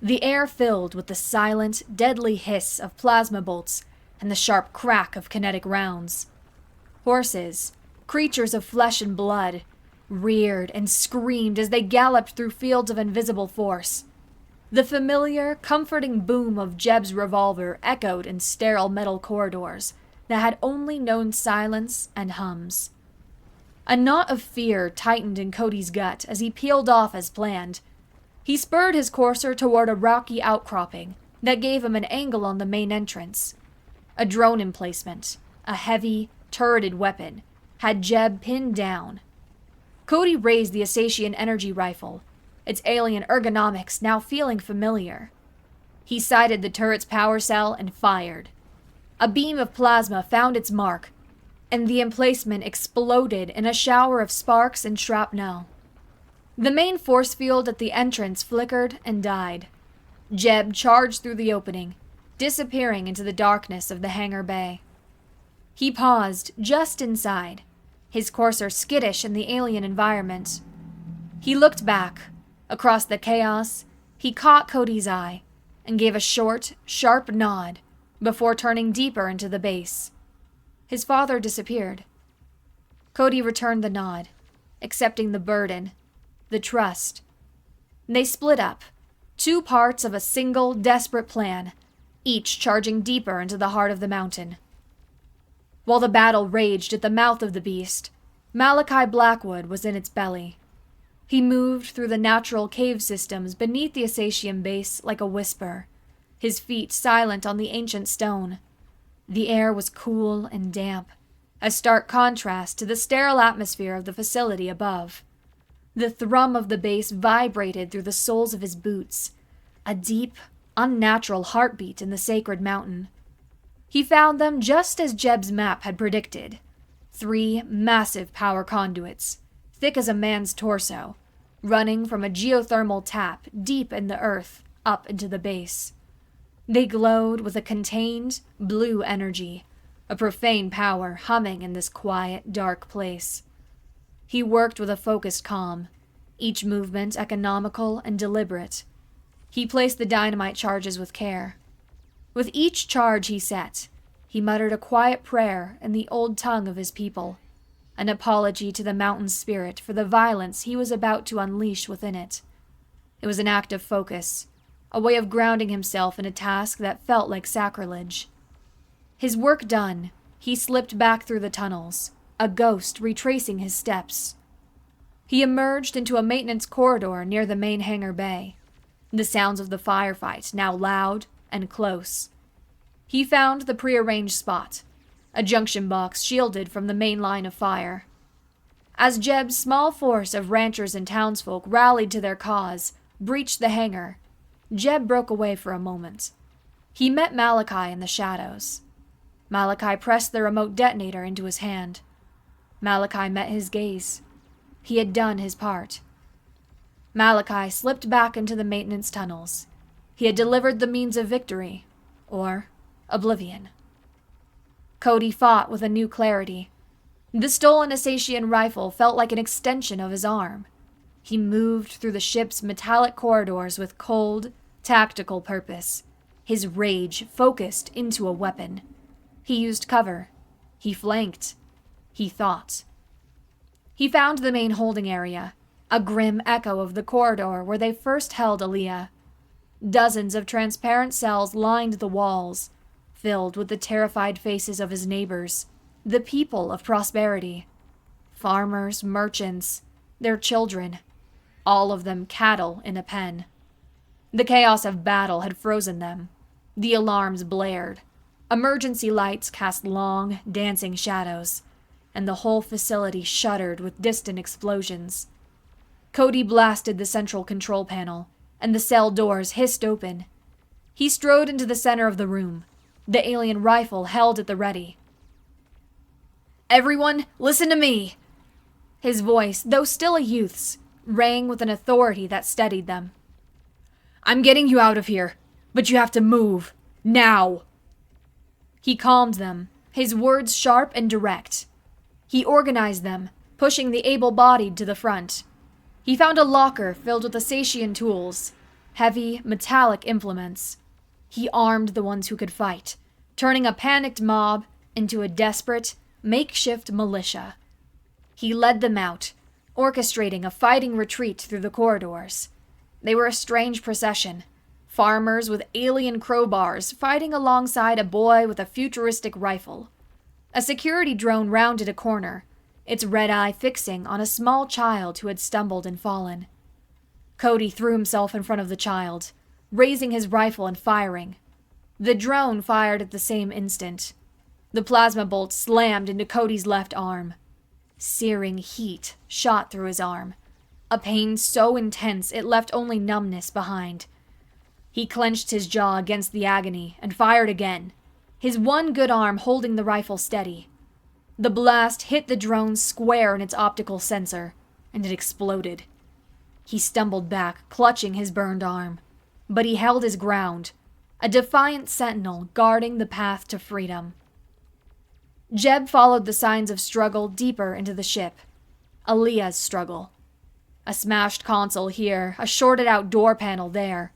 Speaker 2: The air filled with the silent, deadly hiss of plasma bolts and the sharp crack of kinetic rounds. Horses, creatures of flesh and blood, reared and screamed as they galloped through fields of invisible force. The familiar, comforting boom of Jeb's revolver echoed in sterile metal corridors that had only known silence and hums. A knot of fear tightened in Cody's gut as he peeled off as planned. He spurred his courser toward a rocky outcropping that gave him an angle on the main entrance. A drone emplacement, a heavy, turreted weapon, had Jeb pinned down. Cody raised the Asatian energy rifle, its alien ergonomics now feeling familiar. He sighted the turret's power cell and fired. A beam of plasma found its mark, and the emplacement exploded in a shower of sparks and shrapnel. The main force field at the entrance flickered and died. Jeb charged through the opening, disappearing into the darkness of the hangar bay. He paused just inside, his courser skittish in the alien environment. He looked back. Across the chaos, he caught Cody's eye and gave a short, sharp nod before turning deeper into the base. His father disappeared. Cody returned the nod, accepting the burden, the trust. They split up, two parts of a single, desperate plan, each charging deeper into the heart of the mountain. While the battle raged at the mouth of the beast, Malachi Blackwood was in its belly. He moved through the natural cave systems beneath the Asatian base like a whisper, his feet silent on the ancient stone. The air was cool and damp, a stark contrast to the sterile atmosphere of the facility above. The thrum of the base vibrated through the soles of his boots, a deep, unnatural heartbeat in the sacred mountain. He found them just as Jeb's map had predicted. 3 massive power conduits, thick as a man's torso, running from a geothermal tap deep in the earth up into the base. They glowed with a contained, blue energy, a profane power humming in this quiet, dark place. He worked with a focused calm, each movement economical and deliberate. He placed the dynamite charges with care. With each charge he set, he muttered a quiet prayer in the old tongue of his people, an apology to the mountain spirit for the violence he was about to unleash within it. It was an act of focus, a way of grounding himself in a task that felt like sacrilege. His work done, he slipped back through the tunnels, a ghost retracing his steps. He emerged into a maintenance corridor near the main hangar bay. The sounds of the firefight now loud and close. He found the prearranged spot, a junction box shielded from the main line of fire. As Jeb's small force of ranchers and townsfolk rallied to their cause, breached the hangar, Jeb broke away for a moment. He met Malachi in the shadows. Malachi pressed the remote detonator into his hand. Malachi met his gaze. He had done his part. Malachi slipped back into the maintenance tunnels. He had delivered the means of victory, or oblivion. Cody fought with a new clarity. The stolen Asatian rifle felt like an extension of his arm. He moved through the ship's metallic corridors with cold, tactical purpose, his rage focused into a weapon. He used cover. He flanked. He thought. He found the main holding area, a grim echo of the corridor where they first held Aaliyah. Dozens of transparent cells lined the walls, filled with the terrified faces of his neighbors, the people of prosperity. Farmers, merchants, their children, all of them cattle in a pen. The chaos of battle had frozen them. The alarms blared. Emergency lights cast long, dancing shadows, and the whole facility shuddered with distant explosions. Cody blasted the central control panel, and the cell doors hissed open. He strode into the center of the room, the alien rifle held at the ready. "Everyone, listen to me!" His voice, though still a youth's, rang with an authority that steadied them. "I'm getting you out of here, but you have to move. Now!" He calmed them, his words sharp and direct. He organized them, pushing the able-bodied to the front. He found a locker filled with Asatian tools, heavy, metallic implements. He armed the ones who could fight, turning a panicked mob into a desperate, makeshift militia. He led them out, orchestrating a fighting retreat through the corridors. They were a strange procession. Farmers with alien crowbars fighting alongside a boy with a futuristic rifle. A security drone rounded a corner, its red eye fixing on a small child who had stumbled and fallen. Cody threw himself in front of the child, raising his rifle and firing. The drone fired at the same instant. The plasma bolt slammed into Cody's left arm. Searing heat shot through his arm, a pain so intense it left only numbness behind. He clenched his jaw against the agony and fired again, his one good arm holding the rifle steady. The blast hit the drone square in its optical sensor, and it exploded. He stumbled back, clutching his burned arm, but he held his ground, a defiant sentinel guarding the path to freedom. Jeb followed the signs of struggle deeper into the ship. Aaliyah's struggle. A smashed console here, a shorted-out door panel there.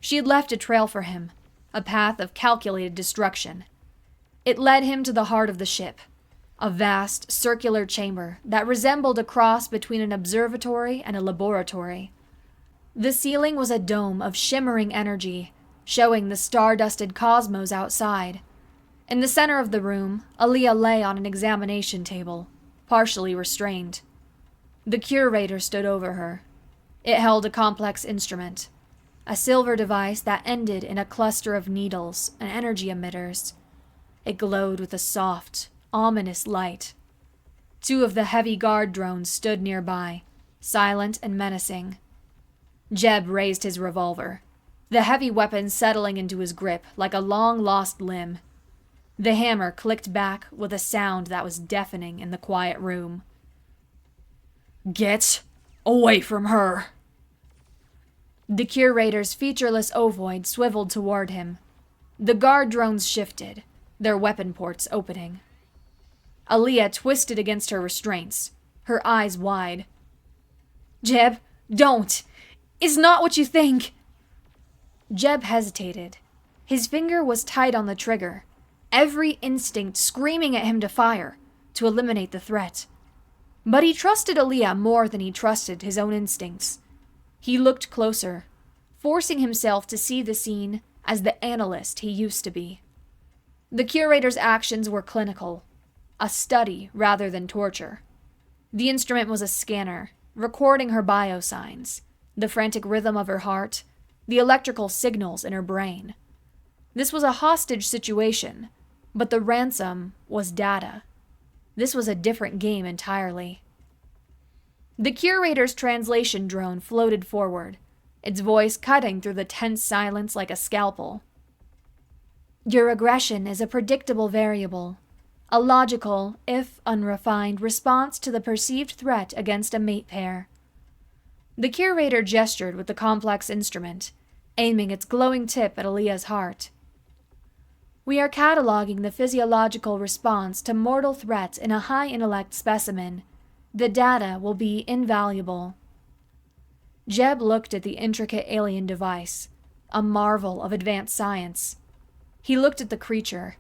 Speaker 2: She had left a trail for him, a path of calculated destruction. It led him to the heart of the ship, a vast, circular chamber that resembled a cross between an observatory and a laboratory. The ceiling was a dome of shimmering energy, showing the star-dusted cosmos outside. In the center of the room, Aaliyah lay on an examination table, partially restrained. The curator stood over her. It held a complex instrument, a silver device that ended in a cluster of needles and energy emitters. It glowed with a soft, ominous light. Two of the heavy guard drones stood nearby, silent and menacing. Jeb raised his revolver, the heavy weapon settling into his grip like a long-lost limb. The hammer clicked back with a sound that was deafening in the quiet room. "Get away from her!" The curator's featureless ovoid swiveled toward him. The guard drones shifted, their weapon ports opening. Aaliyah twisted against her restraints, her eyes wide. "Jeb, don't! It's not what you think!" Jeb hesitated. His finger was tight on the trigger, every instinct screaming at him to fire, to eliminate the threat. But he trusted Aaliyah more than he trusted his own instincts. He looked closer, forcing himself to see the scene as the analyst he used to be. The curator's actions were clinical, a study rather than torture. The instrument was a scanner, recording her biosigns, the frantic rhythm of her heart, the electrical signals in her brain. This was a hostage situation, but the ransom was data. This was a different game entirely. The curator's translation drone floated forward, its voice cutting through the tense silence like a scalpel. Your aggression is a predictable variable, a logical, if unrefined, response to the perceived threat against a mate pair. The curator gestured with the complex instrument, aiming its glowing tip at Aaliyah's heart. We are cataloging the physiological response to mortal threat in a high-intellect specimen. The data will be invaluable. Jeb looked at the intricate alien device, a marvel of advanced science. He looked at the creature,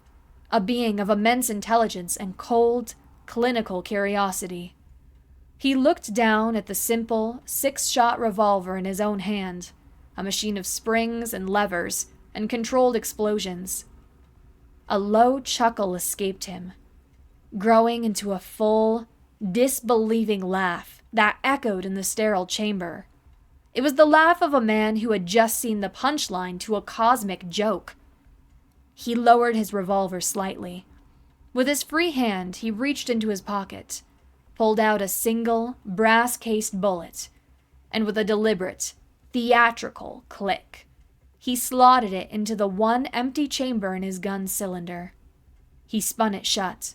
Speaker 2: a being of immense intelligence and cold, clinical curiosity. He looked down at the simple, 6-shot revolver in his own hand, a machine of springs and levers and controlled explosions. A low chuckle escaped him, growing into a full, disbelieving laugh that echoed in the sterile chamber. It was the laugh of a man who had just seen the punchline to a cosmic joke. He lowered his revolver slightly. With his free hand, he reached into his pocket, pulled out a single, brass-cased bullet, and with a deliberate, theatrical click, he slotted it into the one empty chamber in his gun cylinder. He spun it shut.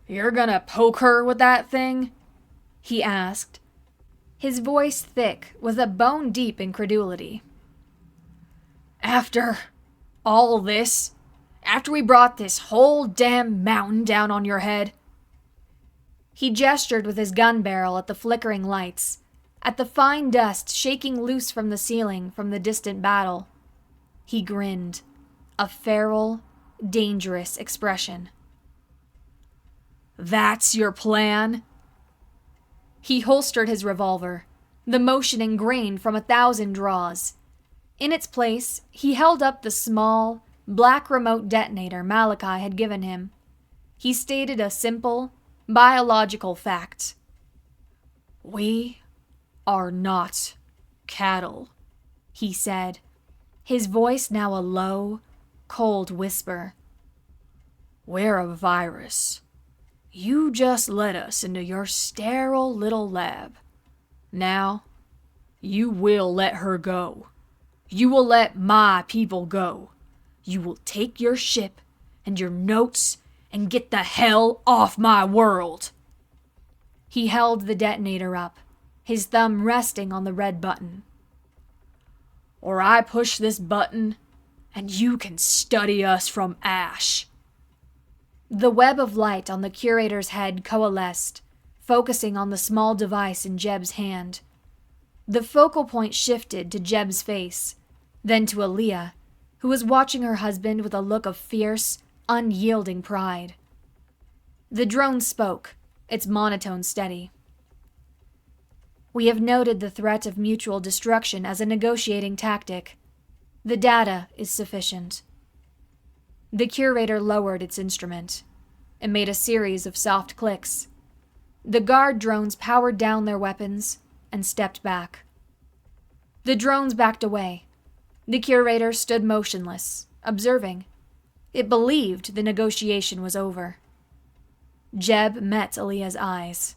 Speaker 2: "You're gonna poke her with that thing?" he asked, his voice thick with a bone-deep incredulity. "After all this? After we brought this whole damn mountain down on your head?" He gestured with his gun barrel at the flickering lights, at the fine dust shaking loose from the ceiling from the distant battle. He grinned, a feral, dangerous expression. "That's your plan?" He holstered his revolver, the motion ingrained from 1,000 draws. In its place, he held up the small, black remote detonator Malachi had given him. He stated a simple, biological fact. "We are not cattle," he said, his voice now a low, cold whisper. "We're a virus. You just let us into your sterile little lab. Now, you will let her go. You will let my people go. You will take your ship and your notes and get the hell off my world." He held the detonator up, his thumb resting on the red button. "Or I push this button, and you can study us from ash." The web of light on the curator's head coalesced, focusing on the small device in Jeb's hand. The focal point shifted to Jeb's face, then to Aaliyah, who was watching her husband with a look of fierce, unyielding pride. The drone spoke, its monotone steady. "We have noted the threat of mutual destruction as a negotiating tactic. The data is sufficient." The curator lowered its instrument. It made a series of soft clicks. The guard drones powered down their weapons and stepped back. The drones backed away. The curator stood motionless, observing. It believed the negotiation was over. Jeb met Aaliyah's eyes.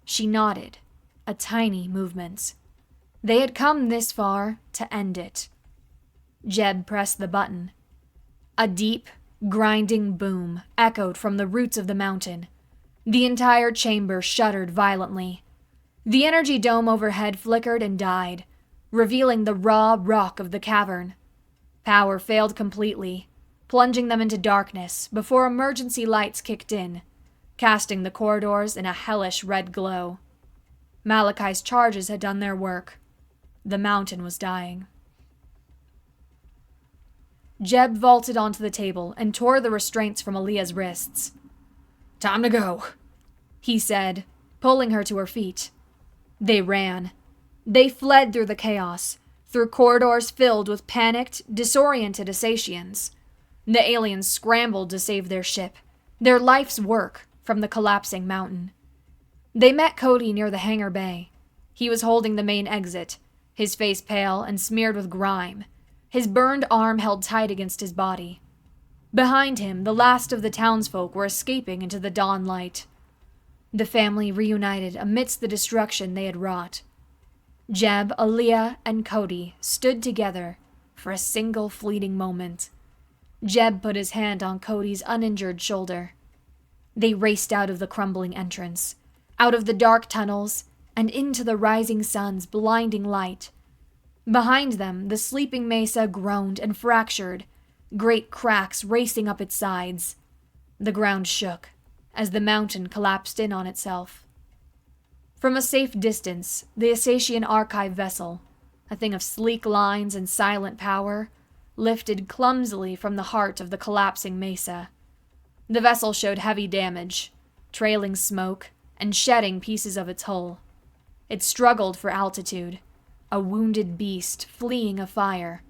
Speaker 2: She nodded, a tiny movement. They had come this far to end it. Jeb pressed the button. A deep, grinding boom echoed from the roots of the mountain. The entire chamber shuddered violently. The energy dome overhead flickered and died, revealing the raw rock of the cavern. Power failed completely, plunging them into darkness before emergency lights kicked in, casting the corridors in a hellish red glow. Malachi's charges had done their work. The mountain was dying. Jeb vaulted onto the table and tore the restraints from Aaliyah's wrists. "Time to go," he said, pulling her to her feet. They ran. They fled through the chaos, through corridors filled with panicked, disoriented Asatians. The aliens scrambled to save their ship, their life's work, from the collapsing mountain. They met Cody near the hangar bay. He was holding the main exit, his face pale and smeared with grime, his burned arm held tight against his body. Behind him, the last of the townsfolk were escaping into the dawn light. The family reunited amidst the destruction they had wrought. Jeb, Aaliyah, and Cody stood together for a single fleeting moment. Jeb put his hand on Cody's uninjured shoulder. They raced out of the crumbling entrance, out of the dark tunnels, and into the rising sun's blinding light. Behind them, the sleeping mesa groaned and fractured, great cracks racing up its sides. The ground shook as the mountain collapsed in on itself. From a safe distance, the Asatian archive vessel, a thing of sleek lines and silent power, lifted clumsily from the heart of the collapsing mesa. The vessel showed heavy damage, trailing smoke and shedding pieces of its hull. It struggled for altitude, a wounded beast fleeing a fire,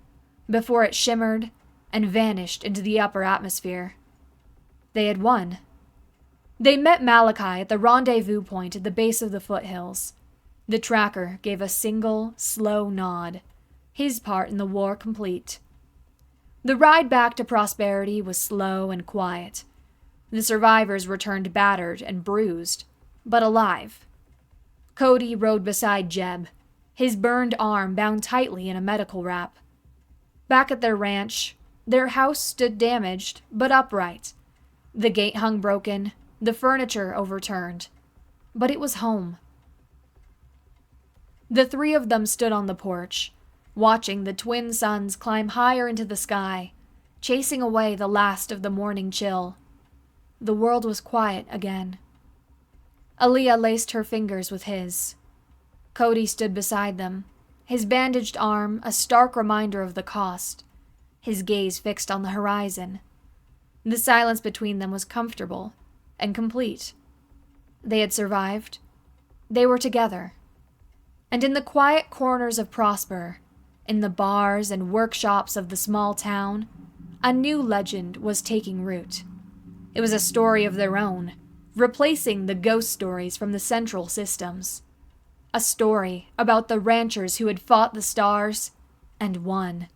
Speaker 2: before it shimmered and vanished into the upper atmosphere. They had won. They met Malachi at the rendezvous point at the base of the foothills. The tracker gave a single, slow nod, his part in the war complete. The ride back to Prosperity was slow and quiet. The survivors returned battered and bruised, but alive. Cody rode beside Jeb, his burned arm bound tightly in a medical wrap. Back at their ranch, their house stood damaged but upright. The gate hung broken, the furniture overturned, but it was home. The three of them stood on the porch, watching the twin suns climb higher into the sky, chasing away the last of the morning chill. The world was quiet again. Aaliyah laced her fingers with his. Cody stood beside them, his bandaged arm a stark reminder of the cost, his gaze fixed on the horizon. The silence between them was comfortable and complete. They had survived. They were together. And in the quiet corners of Prosper, in the bars and workshops of the small town, a new legend was taking root. It was a story of their own, replacing the ghost stories from the central systems. A story about the ranchers who had fought the stars and won.